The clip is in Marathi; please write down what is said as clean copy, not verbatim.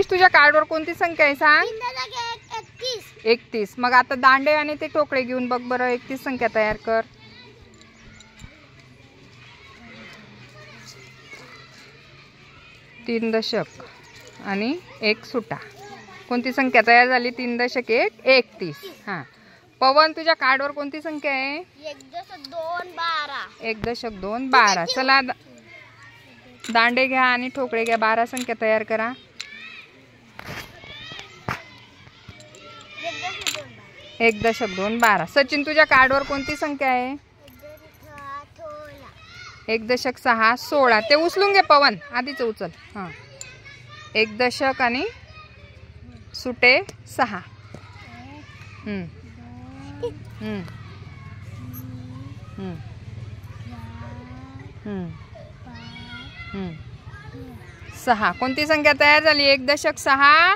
तुझ्या कार्डवर कोणती संख्या आहे सांग? 31. मग आता दांडे आणि ते ठोकळे घेऊन बघ बरं, 31 संख्या तयार कर. 3 दशक आणि 1 सुटा. कोणती संख्या तयार झाली? 3 दशक 1 31. हा पवन, तुझ्या कार्डवर कोणती संख्या आहे? 1 दशक 2 12. 1 दशक 2 12. चला दांडे घ्या आणि ठोकळे घ्या, 12 संख्या तयार करा. 1 दशक 2 12. सचिन, तुझ्या कार्डवर कोणती संख्या आहे? 1 दशक 6 16. ते उचलून घे पवन, आधीच उचल. हां 1 दशक आणि सुटे 6. हम्म हम्म हम्म हम्म हम्म 6. कोणती संख्या तयार झाली? 1 दशक 6